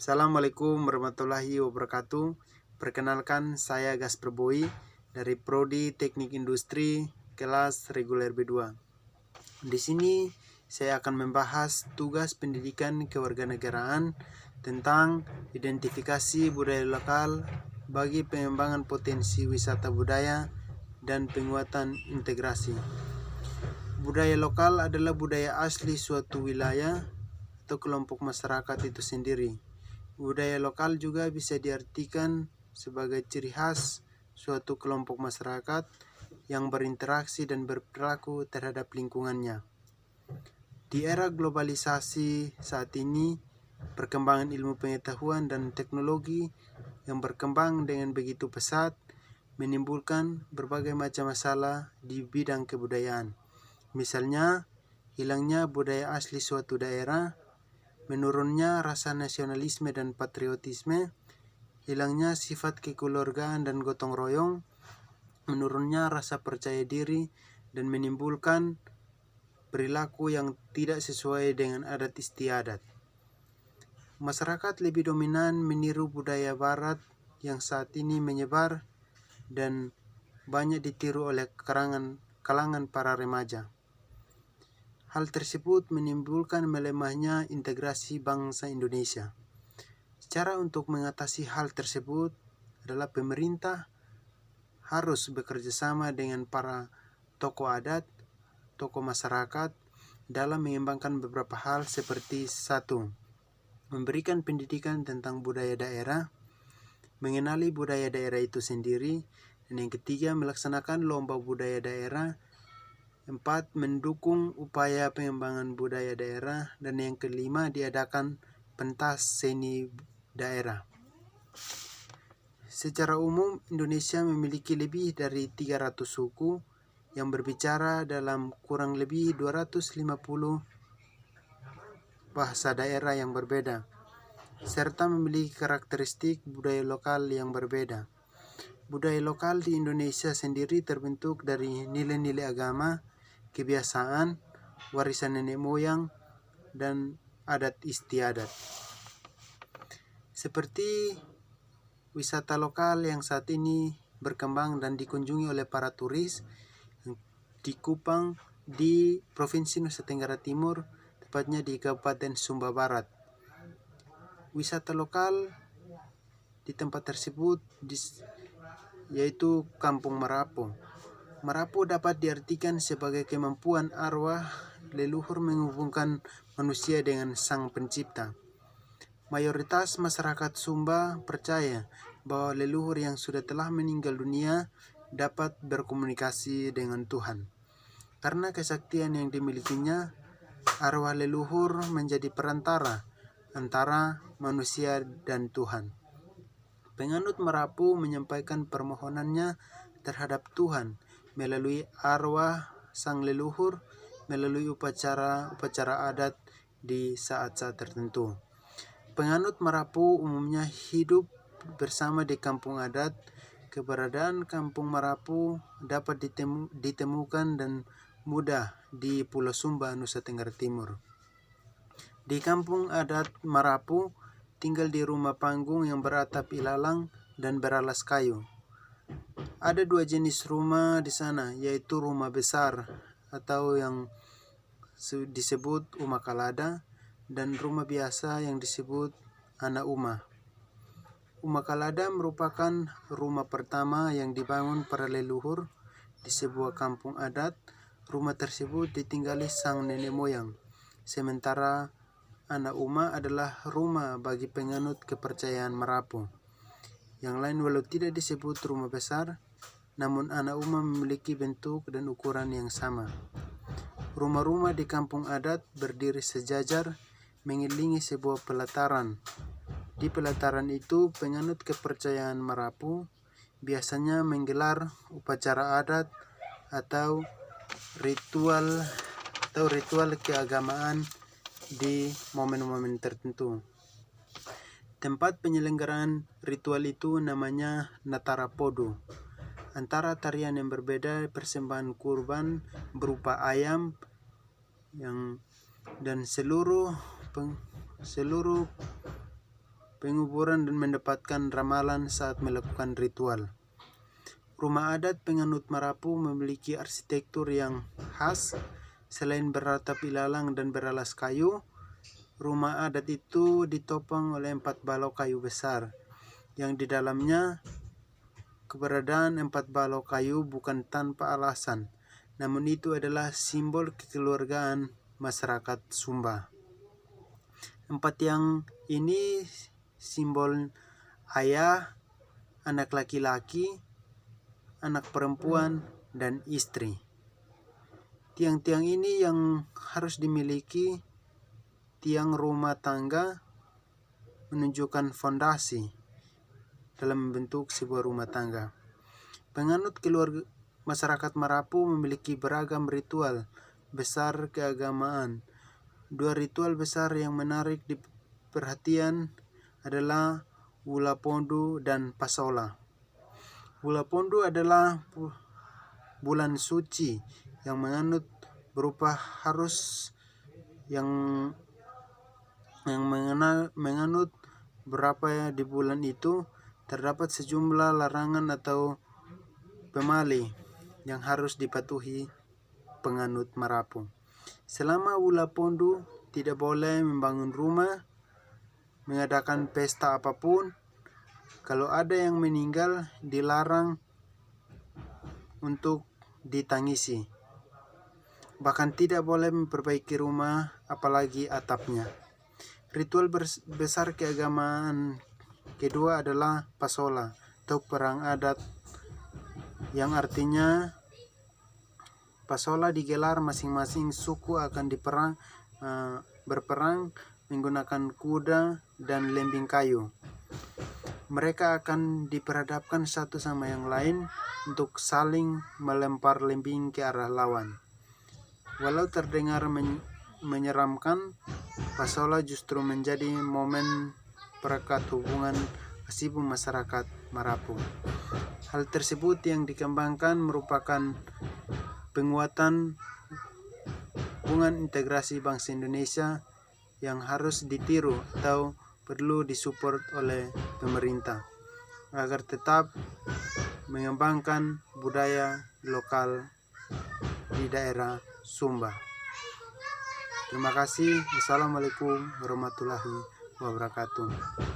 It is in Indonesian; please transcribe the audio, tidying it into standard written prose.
Assalamualaikum warahmatullahi wabarakatuh. Perkenalkan, saya Gasper Boy dari Prodi Teknik Industri kelas reguler B2. Di sini saya akan membahas tugas pendidikan kewarganegaraan tentang identifikasi budaya lokal bagi pengembangan potensi wisata budaya dan penguatan integrasi. Budaya lokal adalah budaya asli suatu wilayah atau kelompok masyarakat itu sendiri. Budaya lokal juga bisa diartikan sebagai ciri khas suatu kelompok masyarakat yang berinteraksi dan berperilaku terhadap lingkungannya. Di era globalisasi saat ini, perkembangan ilmu pengetahuan dan teknologi yang berkembang dengan begitu pesat menimbulkan berbagai macam masalah di bidang kebudayaan. Misalnya, hilangnya budaya asli suatu daerah, menurunnya rasa nasionalisme dan patriotisme, hilangnya sifat kekeluargaan dan gotong royong, menurunnya rasa percaya diri, dan menimbulkan perilaku yang tidak sesuai dengan adat istiadat. Masyarakat lebih dominan meniru budaya barat yang saat ini menyebar dan banyak ditiru oleh kalangan para remaja. Hal tersebut menimbulkan melemahnya integrasi bangsa Indonesia. Cara untuk mengatasi hal tersebut adalah pemerintah harus bekerja sama dengan para tokoh adat, tokoh masyarakat dalam mengembangkan beberapa hal seperti 1. Memberikan pendidikan tentang budaya daerah, mengenali budaya daerah itu sendiri, dan yang ketiga melaksanakan lomba budaya daerah. 4. Mendukung upaya pengembangan budaya daerah. Dan yang kelima, diadakan pentas seni daerah. Secara umum, Indonesia memiliki lebih dari 300 suku yang berbicara dalam kurang lebih 250 bahasa daerah yang berbeda, serta memiliki karakteristik budaya lokal yang berbeda. Budaya lokal di Indonesia sendiri terbentuk dari nilai-nilai agama, kebiasaan, warisan nenek moyang, dan adat istiadat. Seperti wisata lokal yang saat ini berkembang dan dikunjungi oleh para turis di Kupang, di Provinsi Nusa Tenggara Timur, tepatnya di Kabupaten Sumba Barat. Wisata lokal di tempat tersebut yaitu Kampung Marapo. Marapo dapat diartikan sebagai kemampuan arwah leluhur menghubungkan manusia dengan Sang Pencipta. Mayoritas masyarakat Sumba percaya bahwa leluhur yang sudah telah meninggal dunia dapat berkomunikasi dengan Tuhan. Karena kesaktian yang dimilikinya, arwah leluhur menjadi perantara antara manusia dan Tuhan. Penganut Marapo menyampaikan permohonannya terhadap Tuhan melalui arwah sang leluhur melalui upacara adat di saat-saat tertentu. Penganut Marapo umumnya hidup bersama di kampung adat. Keberadaan Kampung Marapo dapat ditemukan dan mudah di Pulau Sumba, Nusa Tenggara Timur. Di kampung adat Marapo tinggal di rumah panggung yang beratap ilalang dan beralas kayu. Ada 2 jenis rumah di sana, yaitu rumah besar atau yang disebut Uma Kalada dan rumah biasa yang disebut Ana Uma. Uma Kalada merupakan rumah pertama yang dibangun para leluhur di sebuah kampung adat. Rumah tersebut ditinggali sang nenek moyang. Sementara Ana Uma adalah rumah bagi penganut kepercayaan Marapo. Yang lain walau tidak disebut rumah besar, namun Ana Uma memiliki bentuk dan ukuran yang sama. Rumah-rumah di kampung adat berdiri sejajar mengelilingi sebuah pelataran. Di pelataran itu, penganut kepercayaan Marapo biasanya menggelar upacara adat atau ritual keagamaan di momen-momen tertentu. Tempat penyelenggaraan ritual itu namanya Natara Podo. Antara tarian yang berbeda, persembahan kurban berupa ayam dan seluruh penguburan dan mendapatkan ramalan saat melakukan ritual. Rumah adat penganut Marapu memiliki arsitektur yang khas. Selain beratap ilalang dan beralas kayu, rumah adat itu ditopang oleh 4 balok kayu besar, yang di dalamnya keberadaan 4 balok kayu bukan tanpa alasan, namun itu adalah simbol kekeluargaan masyarakat Sumba. 4 yang ini simbol ayah, anak laki-laki, anak perempuan, dan istri. Tiang-tiang ini yang harus dimiliki tiang rumah tangga menunjukkan fondasi dalam membentuk sebuah rumah tangga. Penganut keluarga masyarakat Marapu memiliki beragam ritual besar keagamaan. 2 ritual besar yang menarik di perhatian adalah Wula Pondu dan Pasola. Wula Pondu adalah bulan suci yang menganut berupa harus yang menganut berapa di bulan itu terdapat sejumlah larangan atau pemali yang harus dipatuhi penganut Marapu. Selama Wula Pondu tidak boleh membangun rumah, mengadakan pesta apapun. Kalau ada yang meninggal, dilarang untuk ditangisi. Bahkan tidak boleh memperbaiki rumah, apalagi atapnya. Ritual besar keagamaan kedua adalah Pasola atau perang adat, yang artinya Pasola digelar masing-masing suku akan berperang menggunakan kuda dan lembing kayu. Mereka akan diperhadapkan satu sama yang lain untuk saling melempar lembing ke arah lawan. Walau terdengar menyeramkan, Pasola justru menjadi momen perekat hubungan kasih masyarakat Marapu. Hal tersebut yang dikembangkan merupakan penguatan hubungan integrasi bangsa Indonesia yang harus ditiru atau perlu disupport oleh pemerintah agar tetap mengembangkan budaya lokal di daerah Sumba. Terima kasih. Wassalamualaikum warahmatullahi wabarakatuh.